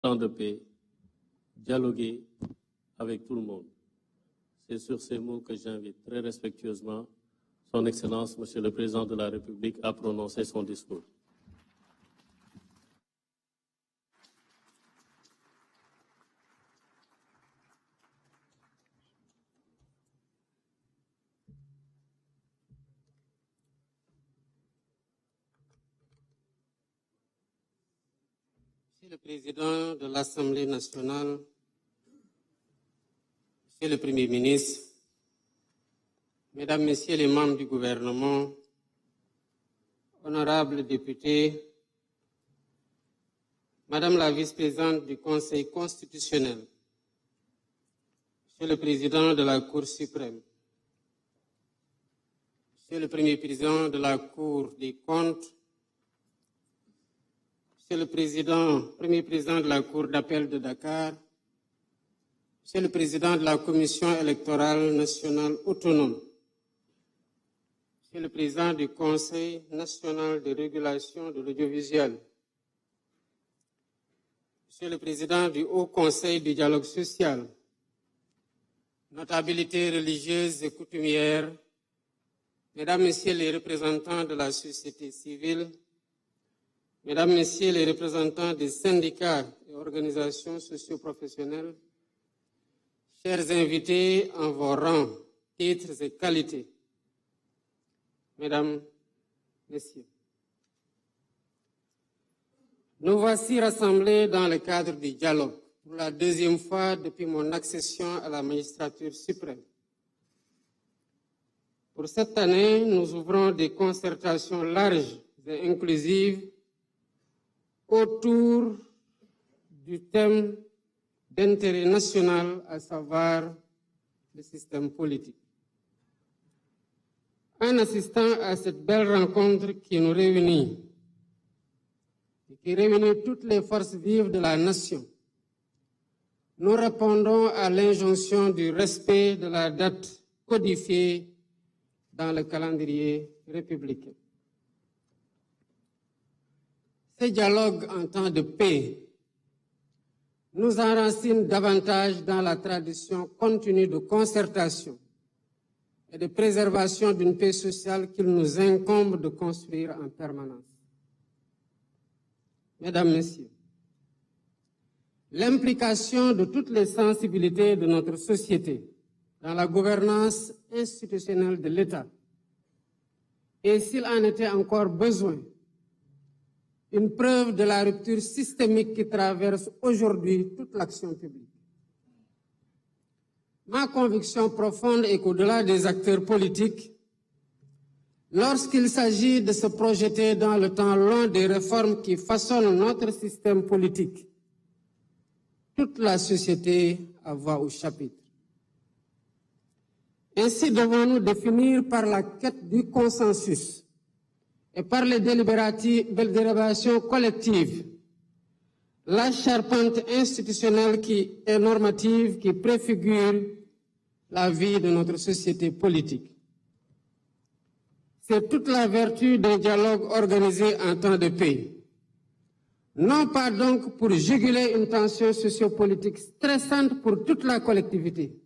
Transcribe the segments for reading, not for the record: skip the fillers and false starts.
temps de paix, dialoguer avec tout le monde. C'est sur ces mots que j'invite très respectueusement Son Excellence, Monsieur le Président de la République, à prononcer son discours. Monsieur le Président de l'Assemblée nationale, Monsieur le Premier ministre, Mesdames, Messieurs les membres du gouvernement, honorables députés, Madame la vice-présidente du Conseil constitutionnel, Monsieur le Président de la Cour suprême, Monsieur le Premier président de la Cour des comptes, Monsieur le Premier président de la Cour d'appel de Dakar, Monsieur le Président de la Commission électorale nationale autonome, Monsieur le Président du Conseil national de régulation de l'audiovisuel, Monsieur le Président du Haut Conseil du dialogue social, notabilités religieuses et coutumières, Mesdames, Messieurs les représentants de la société civile, Mesdames, Messieurs les représentants des syndicats et organisations socio-professionnelles, chers invités en vos rangs, titres et qualités, Mesdames, Messieurs, nous voici rassemblés dans le cadre du dialogue pour la deuxième fois depuis mon accession à la magistrature suprême. Pour cette année, nous ouvrons des concertations larges et inclusives autour du thème d'intérêt national, à savoir le système politique. En assistant à cette belle rencontre qui nous réunit, et qui réunit toutes les forces vives de la nation, nous répondons à l'injonction du respect de la date codifiée dans le calendrier républicain. Ce dialogue en temps de paix nous enracine davantage dans la tradition continue de concertation et de préservation d'une paix sociale qu'il nous incombe de construire en permanence. Mesdames, Messieurs, l'implication de toutes les sensibilités de notre société dans la gouvernance institutionnelle de l'État, et s'il en était encore besoin, une preuve de la rupture systémique qui traverse aujourd'hui toute l'action publique. Ma conviction profonde est qu'au-delà des acteurs politiques, lorsqu'il s'agit de se projeter dans le temps long des réformes qui façonnent notre système politique, toute la société a voix au chapitre. Ainsi devons-nous définir par la quête du consensus et par les délibérations collectives la charpente institutionnelle et normative qui préfigure la vie de notre société politique. C'est toute la vertu d'un dialogue organisé en temps de paix. Non pas donc pour juguler une tension sociopolitique stressante pour toute la collectivité,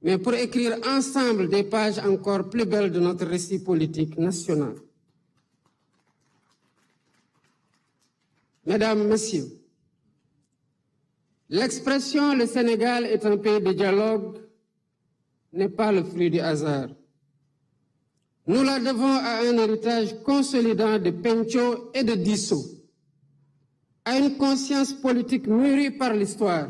mais pour écrire ensemble des pages encore plus belles de notre récit politique national. Mesdames, Messieurs, l'expression « le Sénégal est un pays de dialogue » n'est pas le fruit du hasard. Nous la devons à un héritage consolidant de Pencho et de Disso, à une conscience politique mûrie par l'histoire,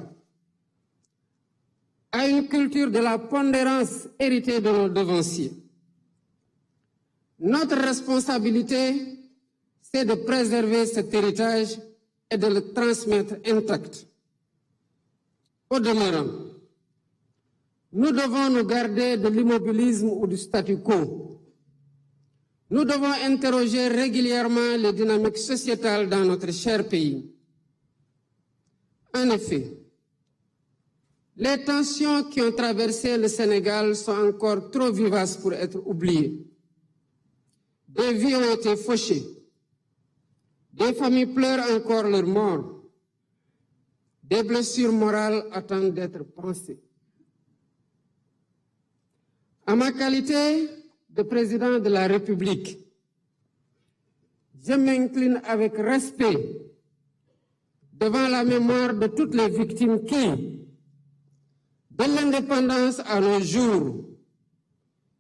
à une culture de la pondérance héritée de nos devanciers. Notre responsabilité, c'est de préserver cet héritage et de le transmettre intact. Au demeurant, nous devons nous garder de l'immobilisme ou du statu quo. Nous devons interroger régulièrement les dynamiques sociétales dans notre cher pays. En effet, les tensions qui ont traversé le Sénégal sont encore trop vivaces pour être oubliées. Des vies ont été fauchées. Des familles pleurent encore leurs morts. Des blessures morales attendent d'être pensées. En ma qualité de président de la République, je m'incline avec respect devant la mémoire de toutes les victimes qui, de l'indépendance à nos jours,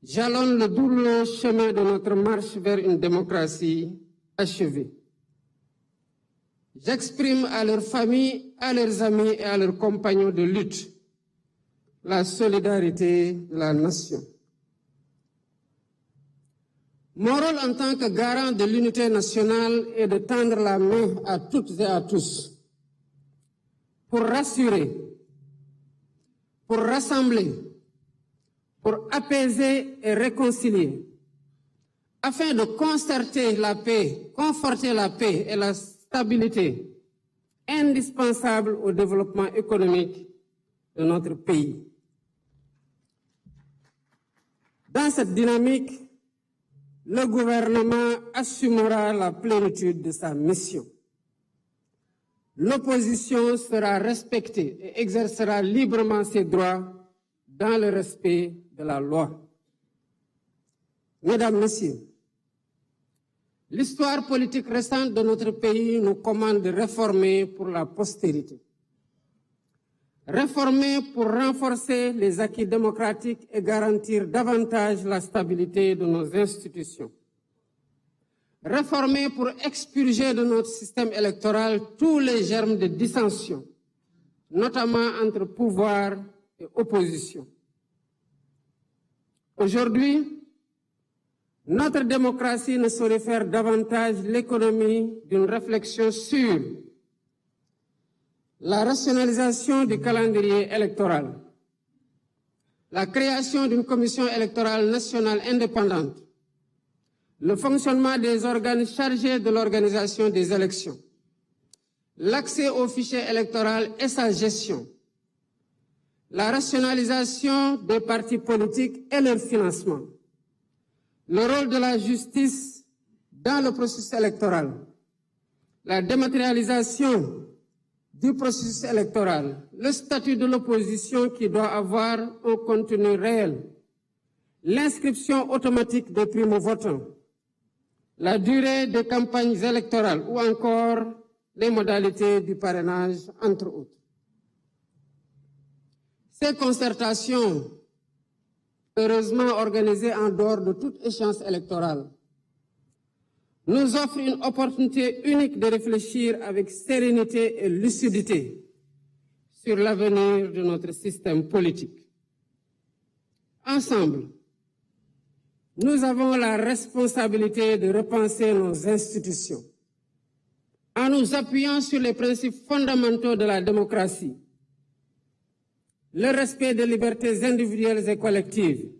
jalonnent le douloureux chemin de notre marche vers une démocratie achevée. J'exprime à leurs familles, à leurs amis et à leurs compagnons de lutte la solidarité de la nation. Mon rôle en tant que garant de l'unité nationale est de tendre la main à toutes et à tous pour rassurer, pour rassembler, pour apaiser et réconcilier, afin de concerter la paix, conforter la paix et la stabilité indispensable au développement économique de notre pays. Dans cette dynamique, le gouvernement assumera la plénitude de sa mission. L'opposition sera respectée et exercera librement ses droits dans le respect de la loi. Mesdames, Messieurs, l'histoire politique récente de notre pays nous commande de réformer pour la postérité. Réformer pour renforcer les acquis démocratiques et garantir davantage la stabilité de nos institutions. Réformer pour expurger de notre système électoral tous les germes de dissension, notamment entre pouvoir et opposition. Aujourd'hui, notre démocratie ne saurait faire davantage l'économie d'une réflexion sur la rationalisation du calendrier électoral, la création d'une commission électorale nationale indépendante, le fonctionnement des organes chargés de l'organisation des élections, l'accès au fichier électoral et sa gestion, la rationalisation des partis politiques et leur financement, le rôle de la justice dans le processus électoral, la dématérialisation du processus électoral, le statut de l'opposition qui doit avoir un contenu réel, l'inscription automatique des primo-votants, la durée des campagnes électorales ou encore les modalités du parrainage, entre autres. Ces concertations, heureusement organisées en dehors de toute échéance électorale, nous offrent une opportunité unique de réfléchir avec sérénité et lucidité sur l'avenir de notre système politique. Ensemble, nous avons la responsabilité de repenser nos institutions en nous appuyant sur les principes fondamentaux de la démocratie, le respect des libertés individuelles et collectives,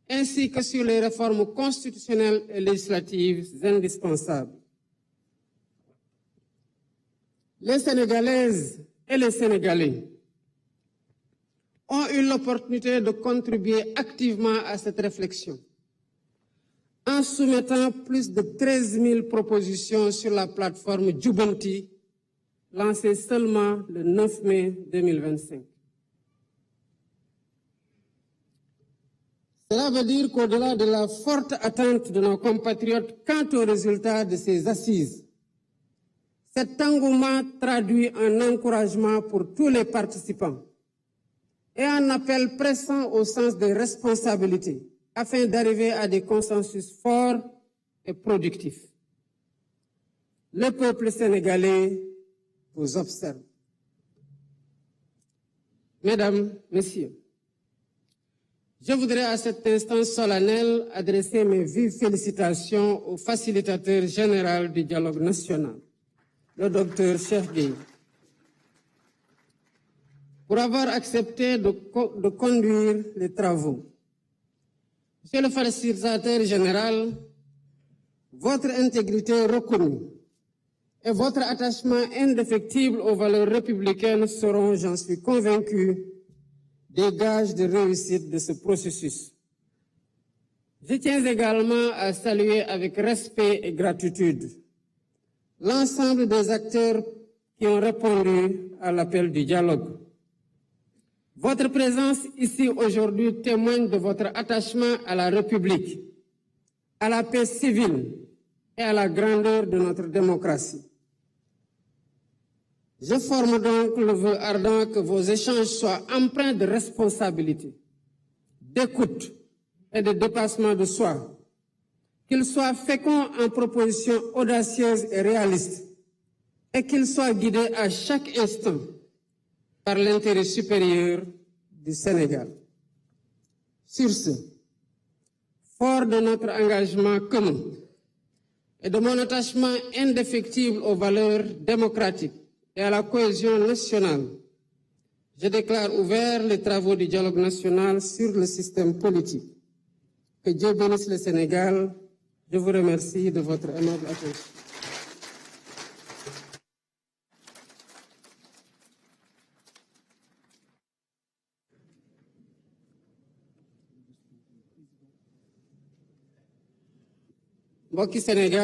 ainsi que sur les réformes constitutionnelles et législatives indispensables. Les Sénégalaises et les Sénégalais ont eu l'opportunité de contribuer activement à cette réflexion en soumettant plus de 13 000 propositions sur la plateforme Djubanti, lancée seulement le 9 mai 2025. Cela veut dire qu'au-delà de la forte attente de nos compatriotes quant aux résultats de ces assises, cet engouement traduit un encouragement pour tous les participants et un appel pressant au sens des responsabilités afin d'arriver à des consensus forts et productifs. Le peuple sénégalais vous observe. Mesdames, Messieurs, je voudrais à cet instant solennel adresser mes vives félicitations au facilitateur général du dialogue national, le docteur Cheikh Gueye, pour avoir accepté de conduire les travaux. Monsieur le facilitateur général, votre intégrité reconnue et votre attachement indéfectible aux valeurs républicaines seront, j'en suis convaincu, des gages de réussite de ce processus. Je tiens également à saluer avec respect et gratitude l'ensemble des acteurs qui ont répondu à l'appel du dialogue. Votre présence ici aujourd'hui témoigne de votre attachement à la République, à la paix civile et à la grandeur de notre démocratie. Je forme donc le vœu ardent que vos échanges soient empreints de responsabilité, d'écoute et de dépassement de soi, qu'ils soient féconds en propositions audacieuses et réalistes, et qu'ils soient guidés à chaque instant par l'intérêt supérieur du Sénégal. Sur ce, fort de notre engagement commun et de mon attachement indéfectible aux valeurs démocratiques et à la cohésion nationale, je déclare ouverts les travaux du dialogue national sur le système politique. Que Dieu bénisse le Sénégal. Je vous remercie de votre aimable attention. Mbokki Sénégal